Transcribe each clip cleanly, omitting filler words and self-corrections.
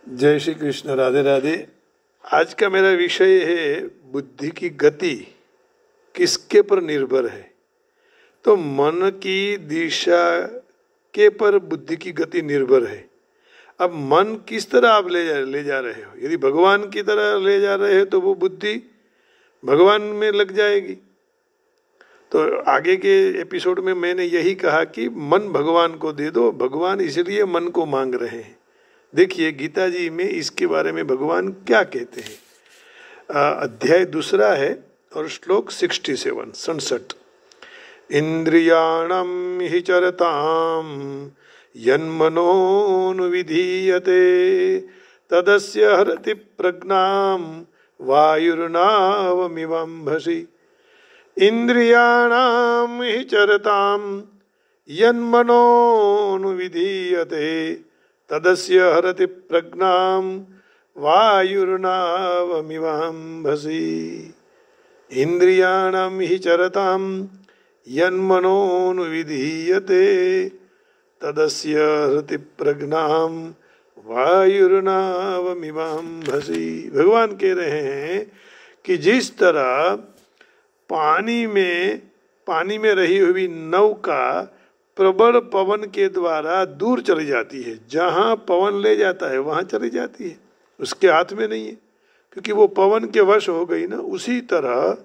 जय श्री कृष्ण, राधे राधे। आज का मेरा विषय है बुद्धि की गति किसके पर निर्भर है। तो मन की दिशा के पर बुद्धि की गति निर्भर है। अब मन किस तरह आप ले जा रहे हो। यदि भगवान की तरह ले जा रहे हो तो वो बुद्धि भगवान में लग जाएगी। तो आगे के एपिसोड में मैंने यही कहा कि मन भगवान को दे दो, भगवान इसलिए मन को मांग रहे हैं। देखिए गीता जी में इसके बारे में भगवान क्या कहते हैं। अध्याय 2 है और श्लोक 67। इंद्रियाणम हि चरताम यन्मनोनुविधीयते तदस्य हरति प्रज्ञाम वायुर्नावमिवंभसि। इंद्रियाणाम हि चरताम यन्मनोनुविधीयते तदस्य हरति प्रज्ञाम वायुर्नावमिवंभसि। इंद्रियाणाम हि चरताम यन्मनोनुविधीयते तदस्य हरति प्रज्ञाम वायुर्नावमिवंभसि। भगवान कह रहे हैं कि जिस तरह पानी में रही हुई नौका प्रबल पवन के द्वारा दूर चली जाती है, जहां पवन ले जाता है वहां चली जाती है, उसके हाथ में नहीं है क्योंकि वो पवन के वश हो गई ना। उसी तरह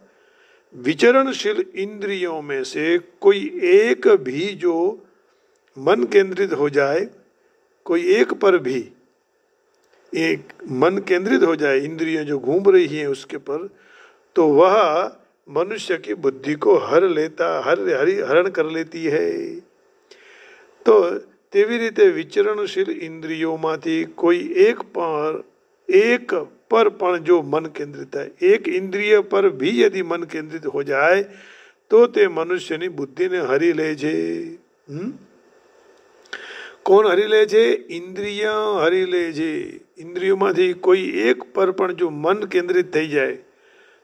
विचरणशील इंद्रियों में से कोई एक भी जो मन केंद्रित हो जाए, कोई एक पर भी एक मन केंद्रित हो जाए, इंद्रियां जो घूम रही हैं उसके पर, तो वह मनुष्य की बुद्धि को हरण कर लेती है। तो तेवी रीते विचरणशील इंद्रियोंમાંથી कोई एक पर पण जो मन केंद्रित है, एक इंद्रिय पर भी यदि मन केंद्रित हो जाए तो ते मनुष्यની બુદ્ધિને હરી લે છે। કોણ હરી લે છે? ઇન્દ્રિય હરી લે છે। ઇન્દ્રિયોમાંથી કોઈ એક પર પણ જો મન કેન્દ્રિત થઈ જાય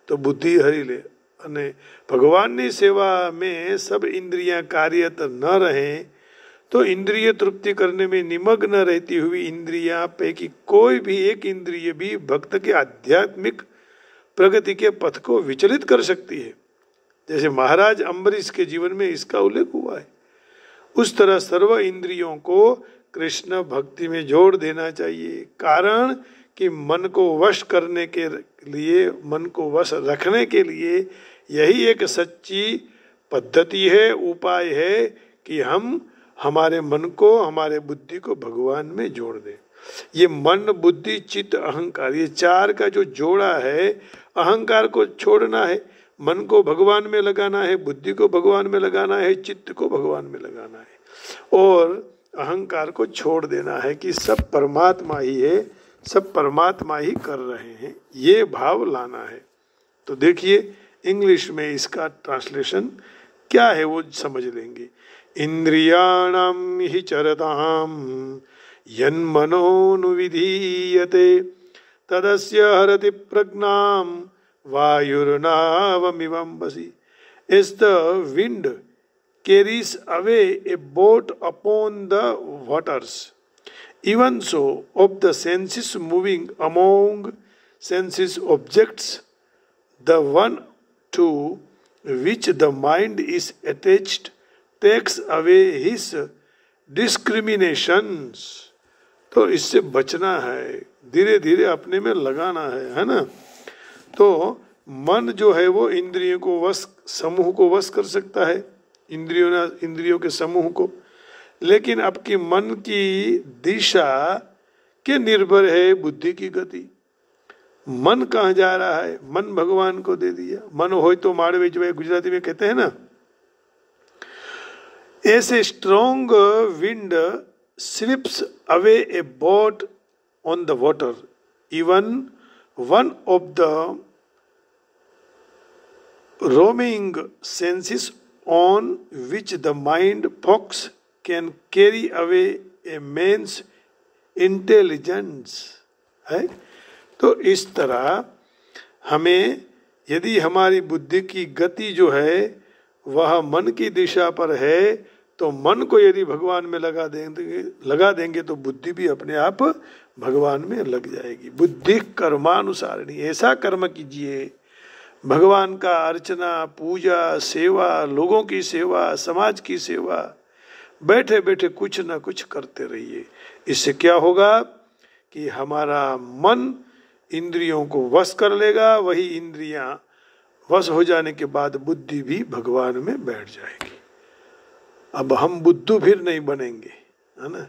તો બુદ્ધિ હરી લે। અને ભગવાનની સેવા में सब इंद्रियां कार्यरत न रहें तो इंद्रिय तृप्ति करने में निमग्न रहती हुई इंद्रियां पैकी कोई भी एक इंद्रिय भी भक्त के आध्यात्मिक प्रगति के पथ को विचलित कर सकती है। जैसे महाराज अम्बरीश के जीवन में इसका उल्लेख हुआ है। उस तरह सर्व इंद्रियों को कृष्ण भक्ति में जोड़ देना चाहिए। कारण कि मन को वश करने के लिए, मन को वश रखने के लिए यही एक सच्ची पद्धति है, उपाय है कि हम हमारे मन को, हमारे बुद्धि को भगवान में जोड़ दें। ये मन, बुद्धि, चित्त, अहंकार, ये चार का जो जोड़ा है, अहंकार को छोड़ना है, मन को भगवान में लगाना है, बुद्धि को भगवान में लगाना है, चित्त को भगवान में लगाना है और अहंकार को छोड़ देना है कि सब परमात्मा ही है, सब परमात्मा ही कर रहे हैं, ये भाव लाना है। तो देखिए इंग्लिश में इसका ट्रांसलेशन क्या है वो समझ लेंगे। इंद्रियाणाम हि चरताम यन्मनोनुविधीयते तदस्य हरति Pragyam वायुर्नावमिवंभसि। As the wind carries away a boat upon the waters, even so of the senses moving among senses objects, the one to which the mind is attached takes away his discriminations। तो इससे बचना है, धीरे धीरे अपने में लगाना है ना। तो मन जो है वो इंद्रियों को वश, समूह को वश कर सकता है, इंद्रियों के समूह को। लेकिन आपकी मन की दिशा के निर्भर है बुद्धि की गति। मन कहाँ जा रहा है, मन भगवान को दे दिया। मन हो तो माड़वे जो है, गुजराती में कहते हैं ना। ऐसे strong wind sweeps away A boat on the water, even one of the roaming senses on which the mind focuses can carry away a man's intelligence है। तो इस तरह हमें यदि हमारी बुद्धि की गति जो है वह मन की दिशा पर है तो मन को यदि भगवान में लगा देंगे तो बुद्धि भी अपने आप भगवान में लग जाएगी। बुद्धि कर्मानुसारिणी, ऐसा कर्म कीजिए, भगवान का अर्चना, पूजा, सेवा, लोगों की सेवा, समाज की सेवा, बैठे बैठे कुछ ना कुछ करते रहिए। इससे क्या होगा कि हमारा मन इंद्रियों को वश कर लेगा, वही इंद्रियां वश हो जाने के बाद बुद्धि भी भगवान में बैठ जाएगी। अब हम बुद्धू फिर नहीं बनेंगे, है ना,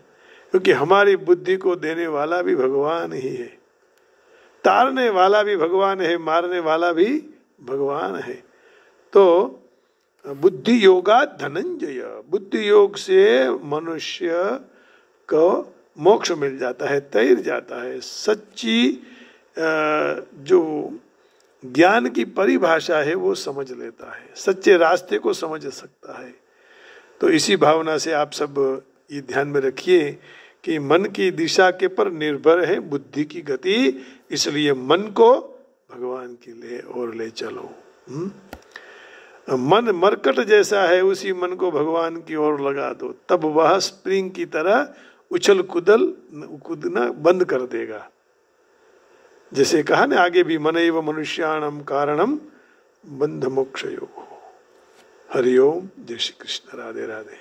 क्योंकि हमारी बुद्धि को देने वाला भी भगवान ही है, तारने वाला भी भगवान है, मारने वाला भी भगवान है। तो बुद्धि योगा धनंजय, बुद्धि योग से मनुष्य को मोक्ष मिल जाता है, तैर जाता है, सच्ची जो ज्ञान की परिभाषा है वो समझ लेता है, सच्चे रास्ते को समझ सकता है। तो इसी भावना से आप सब ये ध्यान में रखिए कि मन की दिशा के पर निर्भर है बुद्धि की गति, इसलिए मन को भगवान की ले और ले चलो। मन मरकट जैसा है, उसी मन को भगवान की ओर लगा दो, तब वह स्प्रिंग की तरह उछल कूदना बंद कर देगा। जैसे कहा ना आगे भी, मन एव मनुष्याणम कारणम बंध मोक्षयो। हरि ओम, जय श्री कृष्ण, राधे राधे।